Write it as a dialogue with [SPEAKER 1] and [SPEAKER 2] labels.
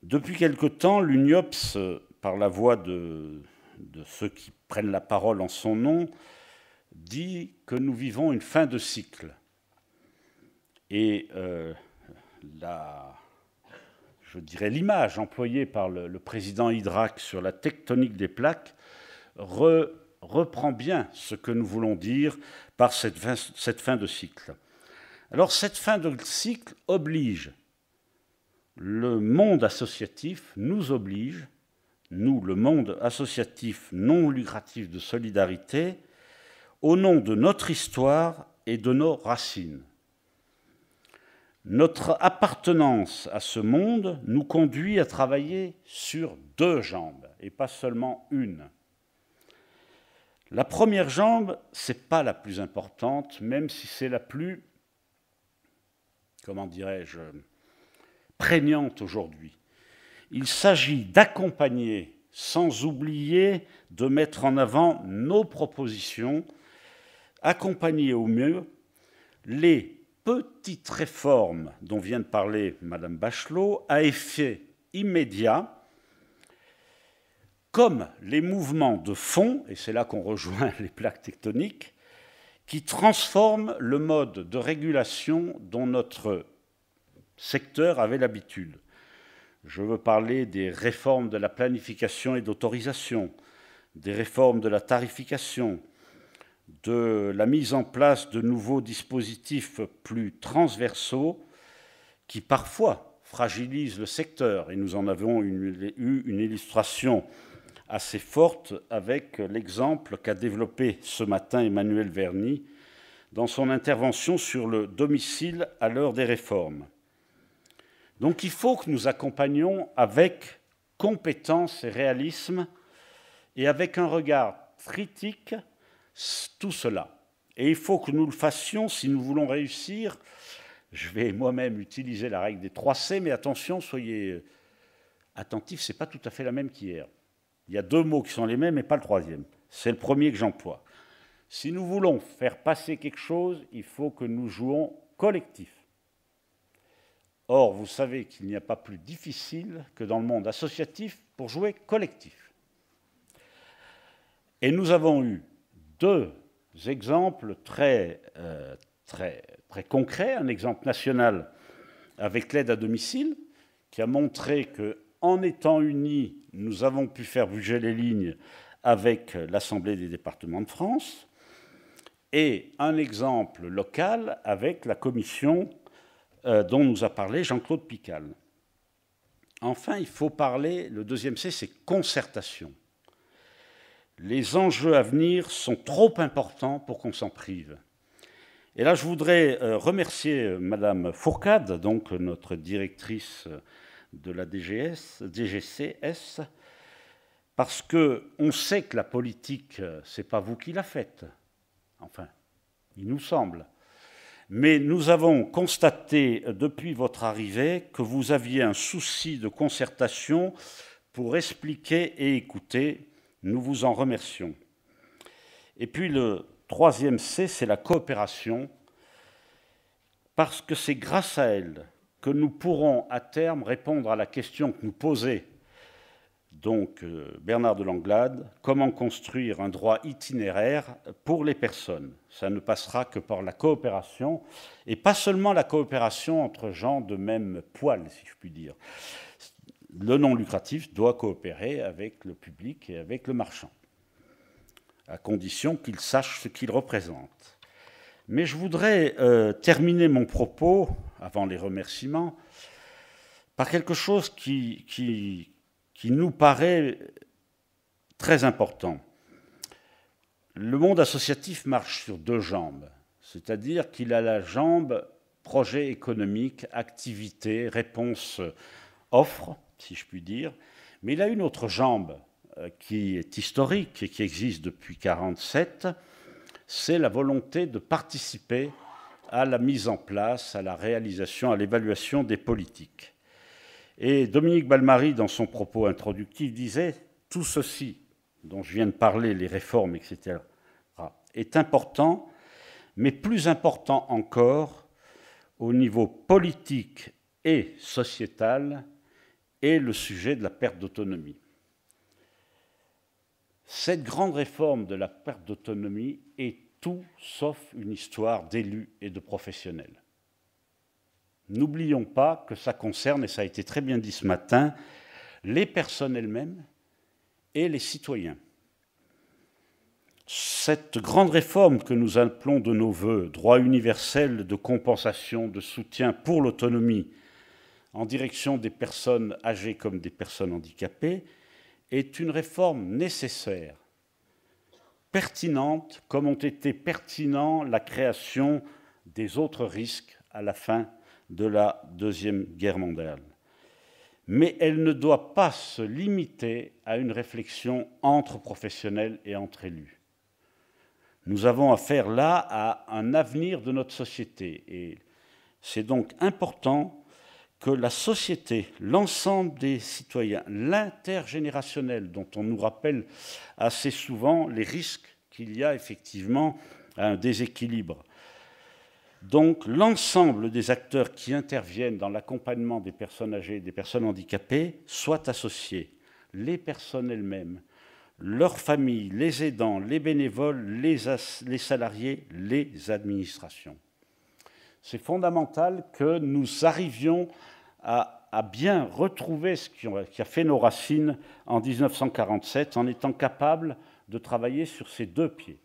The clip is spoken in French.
[SPEAKER 1] Depuis quelque temps, l'UNIOPS, par la voix de ceux qui prennent la parole en son nom, dit que nous vivons une fin de cycle. Et je dirais l'image employée par le président Hydrac sur la tectonique des plaques reprend bien ce que nous voulons dire par cette fin de cycle. Alors cette fin de cycle oblige, le monde associatif nous oblige, nous, le monde associatif non lucratif de solidarité, au nom de notre histoire et de nos racines. Notre appartenance à ce monde nous conduit à travailler sur deux jambes, et pas seulement une. La première jambe, ce n'est pas la plus importante, même si c'est la plus, comment dirais-je, prégnante aujourd'hui. Il s'agit d'accompagner, sans oublier de mettre en avant nos propositions, accompagner au mieux les petites réformes dont vient de parler Madame Bachelot à effet immédiat, comme les mouvements de fond, et c'est là qu'on rejoint les plaques tectoniques, qui transforment le mode de régulation dont notre secteur avait l'habitude. Je veux parler des réformes de la planification et d'autorisation, des réformes de la tarification, de la mise en place de nouveaux dispositifs plus transversaux qui parfois fragilisent le secteur. Et nous en avons eu une illustration assez forte avec l'exemple qu'a développé ce matin Emmanuel Verny dans son intervention sur le domicile à l'heure des réformes. Donc il faut que nous accompagnions avec compétence et réalisme et avec un regard critique tout cela. Et il faut que nous le fassions si nous voulons réussir. Je vais moi-même utiliser la règle des 3C, mais attention, soyez attentifs, ce n'est pas tout à fait la même qu'hier. Il y a deux mots qui sont les mêmes et pas le troisième. C'est le premier que j'emploie. Si nous voulons faire passer quelque chose, il faut que nous jouons collectif. Or, vous savez qu'il n'y a pas plus difficile que dans le monde associatif pour jouer collectif. Et nous avons eu deux exemples très concrets. Un exemple national avec l'aide à domicile, qui a montré qu'en étant unis, nous avons pu faire bouger les lignes avec l'Assemblée des départements de France. Et un exemple local avec la commission dont nous a parlé Jean-Claude Pical. Enfin, il faut parler, le deuxième C, c'est concertation. Les enjeux à venir sont trop importants pour qu'on s'en prive. Et là, je voudrais remercier Madame Fourcade, donc notre directrice de la DGCS, parce qu'on sait que la politique, ce n'est pas vous qui la faites. Enfin, il nous semble. Mais nous avons constaté depuis votre arrivée que vous aviez un souci de concertation pour expliquer et écouter. Nous vous en remercions. Et puis le troisième C, c'est la coopération, parce que c'est grâce à elle que nous pourrons à terme répondre à la question que nous posait donc Bernard de Langlade, comment construire un droit itinéraire pour les personnes. Ça ne passera que par la coopération, et pas seulement la coopération entre gens de même poil, si je puis dire. Le non lucratif doit coopérer avec le public et avec le marchand, à condition qu'il sache ce qu'il représente. Mais je voudrais terminer mon propos, avant les remerciements, par quelque chose qui nous paraît très important. Le monde associatif marche sur deux jambes, c'est-à-dire qu'il a la jambe projet économique, activité, réponse, offre, si je puis dire, mais il a une autre jambe qui est historique et qui existe depuis 1947, c'est la volonté de participer à la mise en place, à la réalisation, à l'évaluation des politiques. Et Dominique Balmary, dans son propos introductif, disait « Tout ceci dont je viens de parler, les réformes, etc., est important, mais plus important encore, au niveau politique et sociétal, et le sujet de la perte d'autonomie. Cette grande réforme de la perte d'autonomie est tout sauf une histoire d'élus et de professionnels. N'oublions pas que ça concerne, et ça a été très bien dit ce matin, les personnes elles-mêmes et les citoyens. Cette grande réforme que nous appelons de nos voeux, droit universel de compensation, de soutien pour l'autonomie en direction des personnes âgées comme des personnes handicapées, est une réforme nécessaire, pertinente, comme ont été pertinents la création des autres risques à la fin de la Deuxième Guerre mondiale. Mais elle ne doit pas se limiter à une réflexion entre professionnels et entre élus. Nous avons affaire là à un avenir de notre société et c'est donc important que la société, l'ensemble des citoyens, l'intergénérationnel, dont on nous rappelle assez souvent les risques qu'il y a effectivement à un déséquilibre. Donc l'ensemble des acteurs qui interviennent dans l'accompagnement des personnes âgées et des personnes handicapées soient associés, les personnes elles-mêmes, leurs familles, les aidants, les bénévoles, les salariés, les administrations. C'est fondamental que nous arrivions à bien retrouver ce qui a fait nos racines en 1947 en étant capables de travailler sur ces deux pieds.